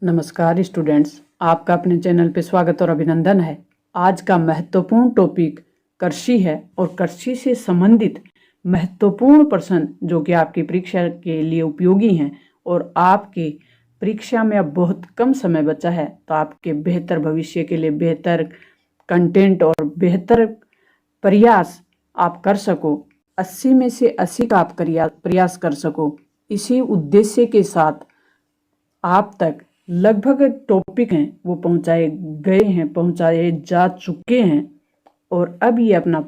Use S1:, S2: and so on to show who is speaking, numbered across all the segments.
S1: नमस्कार स्टूडेंट्स, आपका अपने चैनल पे स्वागत और अभिनंदन है। आज का महत्वपूर्ण टॉपिक कृषि है और कृषि से संबंधित महत्वपूर्ण प्रश्न जो कि आपकी परीक्षा के लिए उपयोगी हैं और आपकी परीक्षा में अब बहुत कम समय बचा है, तो आपके बेहतर भविष्य के लिए बेहतर कंटेंट और बेहतर प्रयास आप कर सको, 80 में से 80 का आप प्रयास कर सको, इसी उद्देश्य के साथ आप तक लगभग टॉपिक हैं वो पहुंचाए जा चुके हैं। और अब ये अपना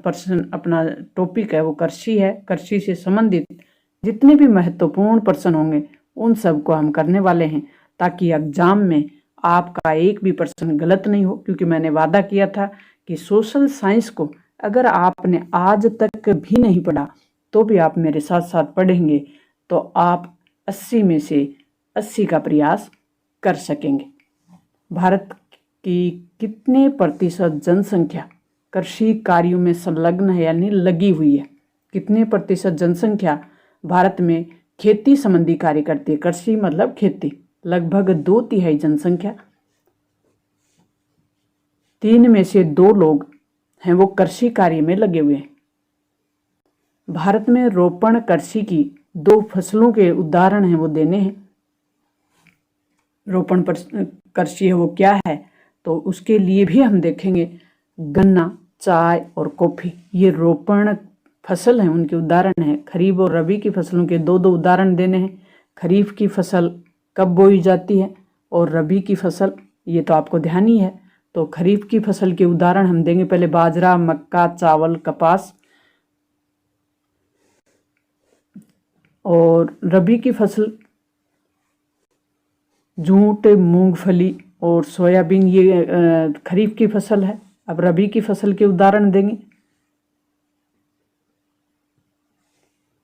S1: टॉपिक है वो कृषि है। कृषि से संबंधित जितने भी महत्वपूर्ण प्रश्न होंगे उन सब को हम करने वाले हैं, ताकि एग्जाम में आपका एक भी प्रश्न गलत नहीं हो। क्योंकि मैंने वादा किया था कि सोशल साइंस को अगर आपने आज तक भी नहीं पढ़ा तो भी आप मेरे साथ साथ पढ़ेंगे तो आप 80 में से 80 का प्रयास कर सकेंगे। भारत की कितने प्रतिशत जनसंख्या कृषि कार्यों में संलग्न है यानी लगी हुई है? कितने प्रतिशत जनसंख्या भारत में खेती संबंधी कार्य करती है? कृषि मतलब खेती। लगभग 2/3 जनसंख्या, 3 में से 2 लोग हैं वो कृषि कार्य में लगे हुए हैं। भारत में रोपण कृषि की 2 फसलों के उदाहरण हैं वो देने हैं। रोपण कृषि है वो क्या है, तो उसके लिए भी हम देखेंगे गन्ना, चाय और कॉफ़ी, ये रोपण फसल हैं, उनके उदाहरण हैं। खरीफ और रबी की फसलों के 2 उदाहरण देने हैं। खरीफ की फसल कब बोई जाती है और रबी की फसल, ये तो आपको ध्यान ही है। तो खरीफ की फसल के उदाहरण हम देंगे पहले बाजरा, मक्का, चावल, कपास। और रबी की फसल जूट, मूंगफली और सोयाबीन, ये खरीफ की फसल है। अब रबी की फसल के उदाहरण देंगे,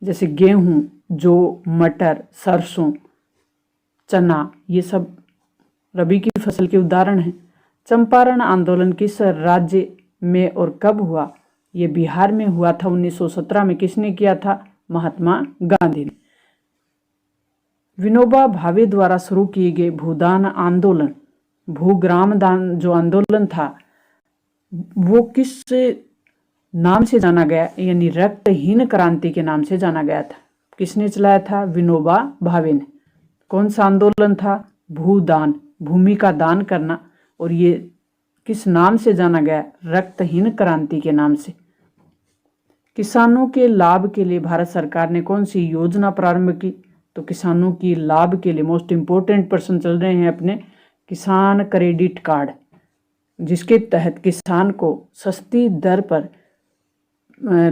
S1: जैसे गेहूं, जौ, मटर, सरसों, चना, ये सब रबी की फसल के उदाहरण हैं। चंपारण आंदोलन किस राज्य में और कब हुआ? ये बिहार में हुआ था 1917 में। किसने किया था? महात्मा गांधी ने। विनोबा भावे द्वारा शुरू किए गए भूदान आंदोलन, भूग्राम दान जो आंदोलन था वो किस नाम से जाना गया? यानी रक्तहीन क्रांति के नाम से जाना गया था। किसने चलाया था? विनोबा भावे ने। कौन सा आंदोलन था? भूदान, भूमि का दान करना। और ये किस नाम से जाना गया? रक्तहीन क्रांति के नाम से। किसानों के लाभ के लिए भारत सरकार ने कौन सी योजना प्रारंभ की? तो किसानों की लाभ के लिए मोस्ट इम्पोर्टेंट प्रश्न चल रहे हैं अपने, किसान क्रेडिट कार्ड, जिसके तहत किसान को सस्ती दर पर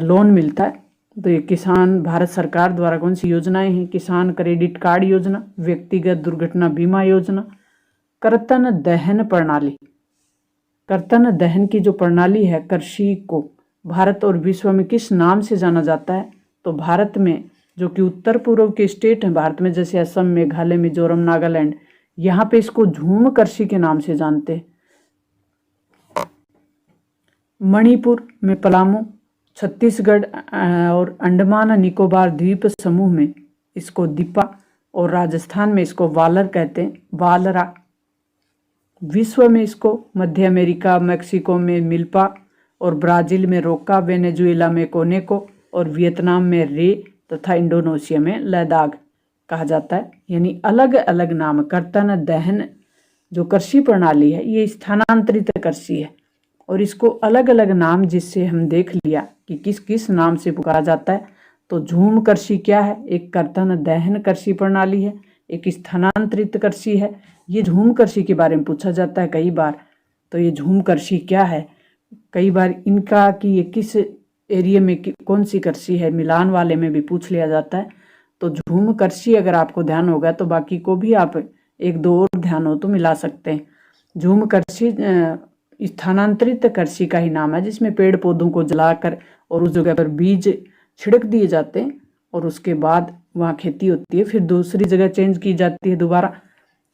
S1: लोन मिलता है। तो ये किसान भारत सरकार द्वारा कौन सी योजनाएं हैं? किसान क्रेडिट कार्ड योजना, व्यक्तिगत दुर्घटना बीमा योजना, कर्तन दहन प्रणाली। कर्तन दहन की जो प्रणाली है कृषि को भारत और विश्व में किस नाम से जाना जाता है? तो भारत में जो कि उत्तर पूर्व के स्टेट हैं भारत में, जैसे असम, मेघालय, मिजोरम, नागालैंड, यहाँ पे इसको झूम कृषि के नाम से जानते हैं। मणिपुर में पलामू, छत्तीसगढ़ और अंडमान निकोबार द्वीप समूह में इसको दीपा और राजस्थान में इसको वालर कहते हैं, वालरा। विश्व में इसको मध्य अमेरिका, मैक्सिको में मिल्पा और ब्राज़ील में रोका, वेनेजुएला में कोनेको और वियतनाम में रे तथा इंडोनेशिया में लद्दाख कहा जाता है। यानी अलग अलग नाम। कर्तन दहन जो कृषि प्रणाली है ये स्थानांतरित कृषि है और इसको अलग अलग नाम, जिससे हम देख लिया कि किस किस नाम से पुकारा जाता है। तो झूम कृषि क्या है? एक कर्तन दहन कृषि प्रणाली है, एक स्थानांतरित कृषि है। ये झूम कृषि के बारे में पूछा जाता है कई बार। तो ये झूम कृषि क्या है? कई बार इनका कि ये किस एरिया में कौन सी कृषि है, मिलान वाले में भी पूछ लिया जाता है। तो झूम कृषि अगर आपको ध्यान होगा तो बाकी को भी आप 1-2 और ध्यान हो तो मिला सकते हैं। झूम कृषि स्थानांतरित कृषि का ही नाम है, जिसमें पेड़ पौधों को जलाकर और उस जगह पर बीज छिड़क दिए जाते हैं और उसके बाद वहाँ खेती होती है, फिर दूसरी जगह चेंज की जाती है दोबारा।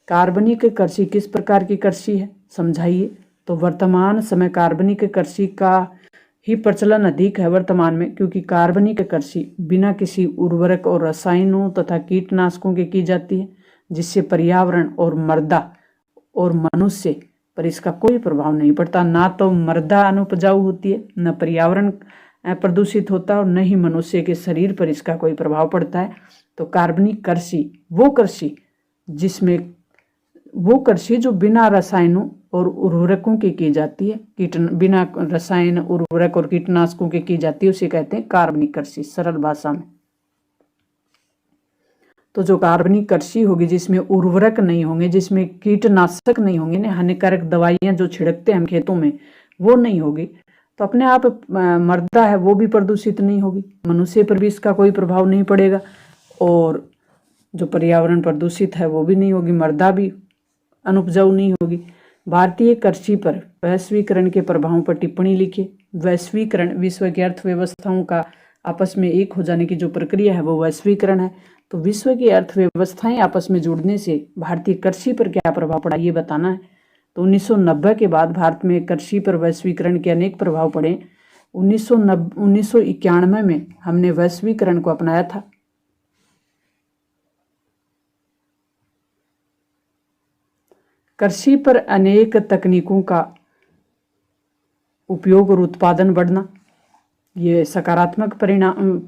S1: कार्बनिक कृषि किस प्रकार की कृषि है, समझाइए। तो वर्तमान समय कार्बनिक कृषि का ही प्रचलन अधिक है वर्तमान में, क्योंकि कार्बनिक कृषि बिना किसी उर्वरक और रसायनों तथा कीटनाशकों के की जाती है, जिससे पर्यावरण और मृदा और मनुष्य पर इसका कोई प्रभाव नहीं पड़ता। ना तो मृदा अनुपजाऊ होती है, न पर्यावरण प्रदूषित होता है और न ही मनुष्य के शरीर पर इसका कोई प्रभाव पड़ता है। तो कार्बनिक कृषि वो कृषि जो बिना रसायनों और उर्वरकों के की जाती है, बिना रसायन उर्वरक और कीटनाशकों के की जाती है, उसे कहते हैं कार्बनिक कृषि सरल भाषा में। तो जो कार्बनिक कृषि होगी जिसमें उर्वरक नहीं होंगे, जिसमें कीटनाशक नहीं होंगे, ना हानिकारक दवाइयां जो छिड़कते हैं हम खेतों में वो नहीं होगी, तो अपने आप मृदा है वो भी प्रदूषित नहीं होगी, मनुष्य पर भी इसका कोई प्रभाव नहीं पड़ेगा और जो पर्यावरण प्रदूषित है वो भी नहीं होगी, मृदा भी अनुपजाऊ नहीं होगी। भारतीय कृषि पर वैश्वीकरण के प्रभावों पर टिप्पणी लिखिए। वैश्वीकरण विश्व की अर्थव्यवस्थाओं का आपस में एक हो जाने की जो प्रक्रिया है वो वैश्वीकरण है। तो विश्व की अर्थव्यवस्थाएं आपस में जुड़ने से भारतीय कृषि पर क्या प्रभाव पड़ा ये बताना है। तो 1990 के बाद भारत में कृषि पर वैश्वीकरण के अनेक प्रभाव पड़े। 1991 में हमने वैश्वीकरण को अपनाया था। कृषि पर अनेक तकनीकों का उपयोग और उत्पादन बढ़ना, ये सकारात्मक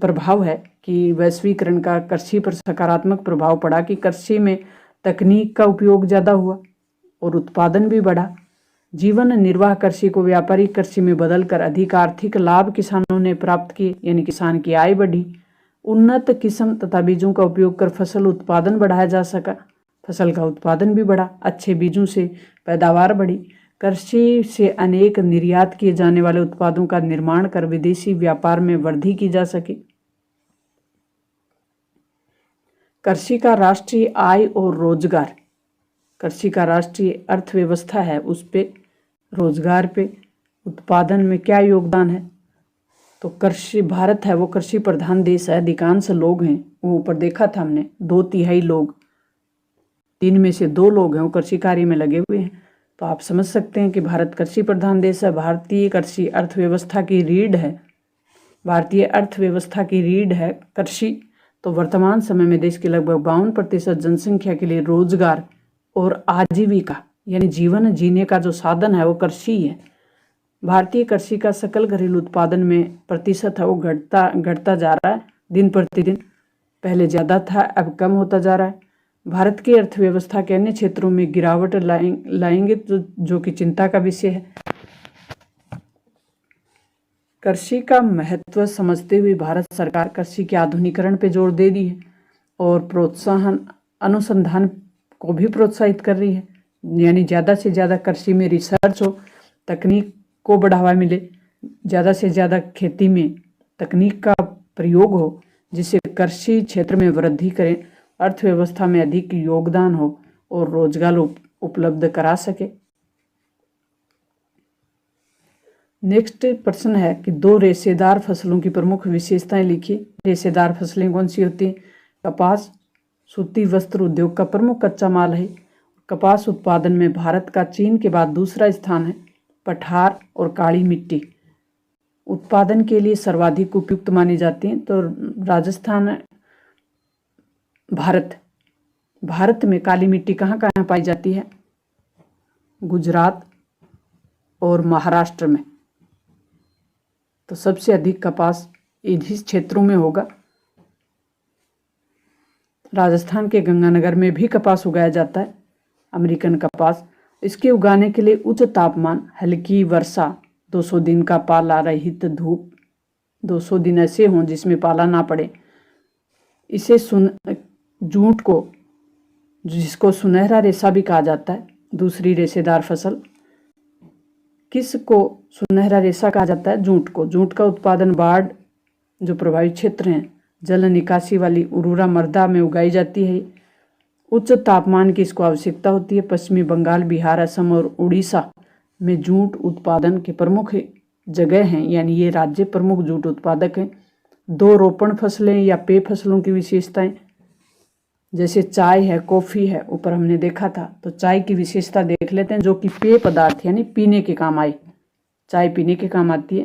S1: प्रभाव है कि वैश्वीकरण का कृषि पर सकारात्मक प्रभाव पड़ा कि कृषि में तकनीक का उपयोग ज़्यादा हुआ और उत्पादन भी बढ़ा। जीवन निर्वाह कृषि को व्यापारिक कृषि में बदलकर अधिक आर्थिक लाभ किसानों ने प्राप्त किए, यानी किसान की आय बढ़ी। उन्नत किस्म तथा बीजों का उपयोग कर फसल उत्पादन बढ़ाया जा सका, फसल का उत्पादन भी बढ़ा, अच्छे बीजों से पैदावार बढ़ी। कृषि से अनेक निर्यात किए जाने वाले उत्पादों का निर्माण कर विदेशी व्यापार में वृद्धि की जा सके। कृषि का राष्ट्रीय आय और रोजगार, कृषि का राष्ट्रीय अर्थव्यवस्था है उस पे, रोजगार पे, उत्पादन में क्या योगदान है। तो कृषि, भारत है वो कृषि प्रधान देश है, अधिकांश लोग हैं वो ऊपर देखा था हमने, 2/3 लोग, 3 में से 2 लोग हैं वो कृषि कार्य में लगे हुए हैं। तो आप समझ सकते हैं कि भारत कृषि प्रधान देश है। भारतीय कृषि अर्थव्यवस्था की रीढ़ है, भारतीय अर्थव्यवस्था की रीढ़ है कृषि। तो वर्तमान समय में देश के लगभग 52% जनसंख्या के लिए रोजगार और आजीविका यानी जीवन जीने का जो साधन है वो कृषि है। भारतीय कृषि का सकल घरेलू उत्पादन में प्रतिशत है वो घटता जा रहा है दिन प्रतिदिन, पहले ज़्यादा था अब कम होता जा रहा है। भारत की अर्थव्यवस्था के अन्य क्षेत्रों में गिरावट लाएंगे जो कि चिंता का विषय है। कृषि का महत्व समझते हुए भारत सरकार कृषि के आधुनिकीकरण पे जोर दे दी है और अनुसंधान को भी प्रोत्साहित कर रही है, यानी ज़्यादा से ज़्यादा कृषि में रिसर्च हो, तकनीक को बढ़ावा मिले, ज़्यादा से ज़्यादा खेती में तकनीक का प्रयोग हो जिससे कृषि क्षेत्र में वृद्धि करें, अर्थव्यवस्था में अधिक योगदान हो और रोजगार उपलब्ध करा सके। नेक्स्ट प्रश्न है कि 2 रेशेदार फसलों की प्रमुख विशेषताएं लिखिए। रेशेदार फसलें कौन सी होती हैं? कपास सूती वस्त्र उद्योग का प्रमुख कच्चा माल है। कपास उत्पादन में भारत का चीन के बाद दूसरा स्थान है। पठार और काली मिट्टी उत्पादन के लिए सर्वाधिक उपयुक्त मानी जाती हैं। तो राजस्थान, भारत में काली मिट्टी कहाँ कहाँ पाई जाती है? गुजरात और महाराष्ट्र में। तो सबसे अधिक कपास इन्हीं क्षेत्रों में होगा। राजस्थान के गंगानगर में भी कपास उगाया जाता है, अमेरिकन कपास। इसके उगाने के लिए उच्च तापमान, हल्की वर्षा, 200 दिन का पाला रहित धूप, 200 दिन ऐसे हों जिसमें पाला ना पड़े। इसे जूट को, जिसको सुनहरा रेशा भी कहा जाता है, दूसरी रेशेदार फसल। किसको सुनहरा रेशा कहा जाता है? जूट को। जूट का उत्पादन बाढ़ जो प्रभावित क्षेत्र हैं, जल निकासी वाली उर्वरा मृदा में उगाई जाती है। उच्च तापमान की इसको आवश्यकता होती है। पश्चिमी बंगाल, बिहार, असम और उड़ीसा में जूट उत्पादन के प्रमुख जगह हैं, यानी ये राज्य प्रमुख जूट उत्पादक हैं। 2 रोपण फसलें या पेय फसलों की विशेषताएं, जैसे चाय है, कॉफ़ी है, ऊपर हमने देखा था। तो चाय की विशेषता देख लेते हैं, जो कि पेय पदार्थ यानी पीने के काम आए, चाय पीने के काम आती है।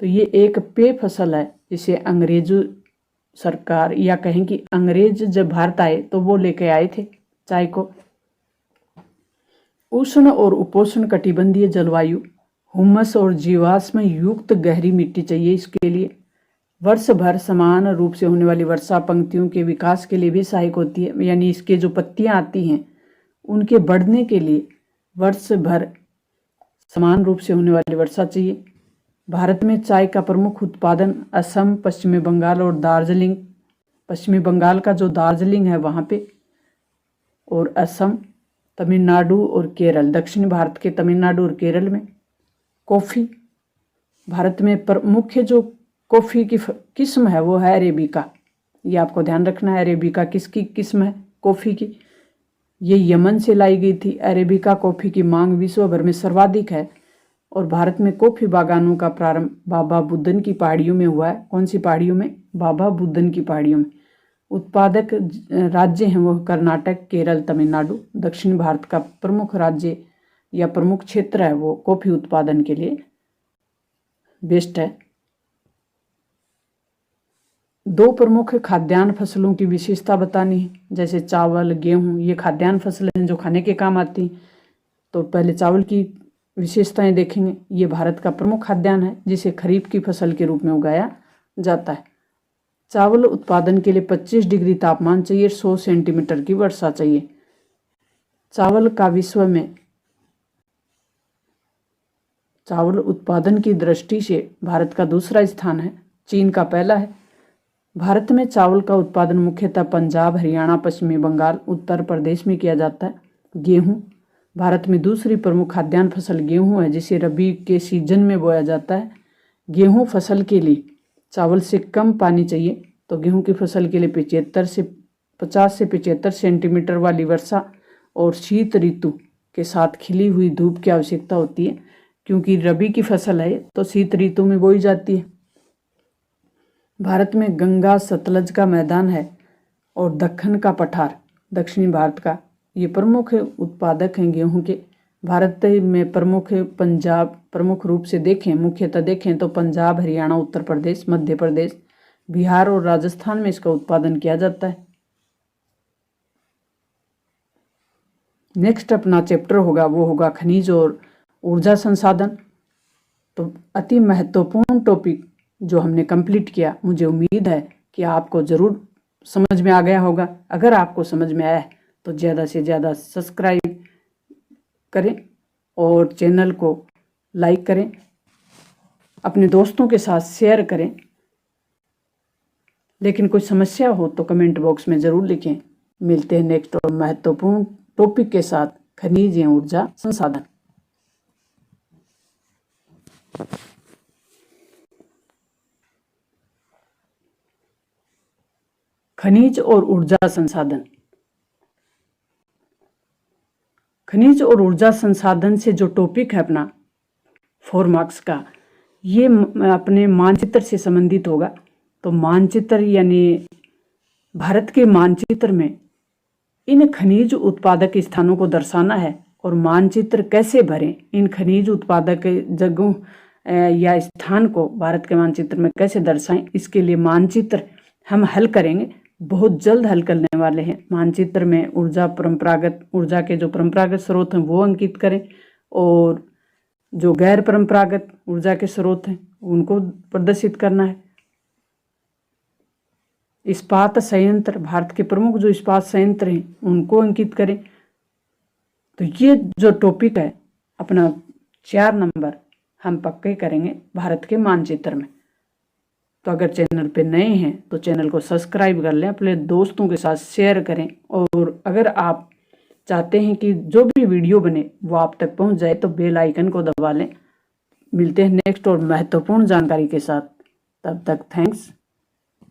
S1: तो ये एक पेय फसल है जिसे अंग्रेज सरकार, या कहें कि अंग्रेज जब भारत आए तो वो लेके आए थे चाय को। उष्ण और उपोष्ण कटिबंधीय जलवायु, हुमस और जीवाश्म युक्त गहरी मिट्टी चाहिए इसके लिए। वर्ष भर समान रूप से होने वाली वर्षा पंक्तियों के विकास के लिए भी सहायक होती है, यानी इसके जो पत्तियां आती हैं उनके बढ़ने के लिए वर्ष भर समान रूप से होने वाली वर्षा चाहिए। भारत में चाय का प्रमुख उत्पादन असम, पश्चिमी बंगाल और दार्जिलिंग, पश्चिमी बंगाल का जो दार्जिलिंग है वहाँ पे, और असम, तमिलनाडु और केरल, दक्षिण भारत के तमिलनाडु और केरल में। कॉफ़ी, भारत में मुख्य जो कॉफ़ी की किस्म है वो है अरेबिका। ये आपको ध्यान रखना है, अरेबिका किसकी किस्म है? कॉफ़ी की। ये यमन से लाई गई थी। अरेबिका कॉफ़ी की मांग विश्व भर में सर्वाधिक है और भारत में कॉफ़ी बागानों का प्रारंभ बाबा बुदन की पहाड़ियों में हुआ है। कौन सी पहाड़ियों में? बाबा बुदन की पहाड़ियों में। उत्पादक राज्य हैं वो कर्नाटक, केरल, तमिलनाडु। दक्षिण भारत का प्रमुख राज्य या प्रमुख क्षेत्र है वो कॉफ़ी उत्पादन के लिए बेस्ट है। दो प्रमुख खाद्यान्न फसलों की विशेषता बतानी है, जैसे चावल, गेहूं, ये खाद्यान्न फसलें जो खाने के काम आती हैं। तो पहले चावल की विशेषताएं देखेंगे। ये भारत का प्रमुख खाद्यान्न है जिसे खरीफ की फसल के रूप में उगाया जाता है। चावल उत्पादन के लिए 25 डिग्री तापमान चाहिए, 100 सेंटीमीटर की वर्षा चाहिए। चावल का विश्व में चावल उत्पादन की दृष्टि से भारत का दूसरा स्थान है, चीन का पहला है। भारत में चावल का उत्पादन मुख्यतः पंजाब, हरियाणा, पश्चिमी बंगाल, उत्तर प्रदेश में किया जाता है। गेहूं, भारत में दूसरी प्रमुख खाद्यान्न फसल गेहूं है जिसे रबी के सीजन में बोया जाता है। गेहूं फसल के लिए चावल से कम पानी चाहिए, तो गेहूं की फसल के लिए 50 से 75 सेंटीमीटर वाली वर्षा और शीत ऋतु के साथ खिली हुई धूप की आवश्यकता होती है, क्योंकि रबी की फसल है तो शीत ऋतु में बोई जाती है। भारत में गंगा सतलज का मैदान है और दक्कन का पठार दक्षिणी भारत का, ये प्रमुख उत्पादक हैं गेहूं के। भारत में प्रमुख रूप से मुख्यतः देखें तो पंजाब, हरियाणा, उत्तर प्रदेश, मध्य प्रदेश, बिहार और राजस्थान में इसका उत्पादन किया जाता है। नेक्स्ट अपना चैप्टर होगा खनिज और ऊर्जा संसाधन। तो अति महत्वपूर्ण टॉपिक जो हमने कंप्लीट किया, मुझे उम्मीद है कि आपको ज़रूर समझ में आ गया होगा। अगर आपको समझ में आया है तो ज़्यादा से ज़्यादा सब्सक्राइब करें और चैनल को लाइक करें, अपने दोस्तों के साथ शेयर करें। लेकिन कोई समस्या हो तो कमेंट बॉक्स में ज़रूर लिखें। मिलते हैं नेक्स्ट और महत्वपूर्ण टॉपिक के साथ, खनिज या ऊर्जा संसाधन। खनिज और ऊर्जा संसाधन। खनिज और ऊर्जा संसाधन से जो टॉपिक है अपना 4 मार्क्स का, ये अपने मानचित्र से संबंधित होगा। तो मानचित्र यानी भारत के मानचित्र में इन खनिज उत्पादक स्थानों को दर्शाना है और मानचित्र कैसे भरें, इन खनिज उत्पादक जगहों या स्थान को भारत के मानचित्र में कैसे दर्शाएं, इसके लिए मानचित्र हम हल करेंगे, बहुत जल्द हल करने वाले हैं। मानचित्र में ऊर्जा के जो परंपरागत स्रोत हैं वो अंकित करें और जो गैर परंपरागत ऊर्जा के स्रोत हैं उनको प्रदर्शित करना है। इस्पात संयंत्र, भारत के प्रमुख जो इस्पात संयंत्र हैं उनको अंकित करें। तो ये जो टॉपिक है अपना 4 नंबर हम पक्के करेंगे भारत के मानचित्र में। तो अगर चैनल पे नए हैं तो चैनल को सब्सक्राइब कर लें, अपने दोस्तों के साथ शेयर करें, और अगर आप चाहते हैं कि जो भी वीडियो बने वो आप तक पहुंच जाए तो बेल आइकन को दबा लें। मिलते हैं नेक्स्ट और महत्वपूर्ण जानकारी के साथ, तब तक थैंक्स।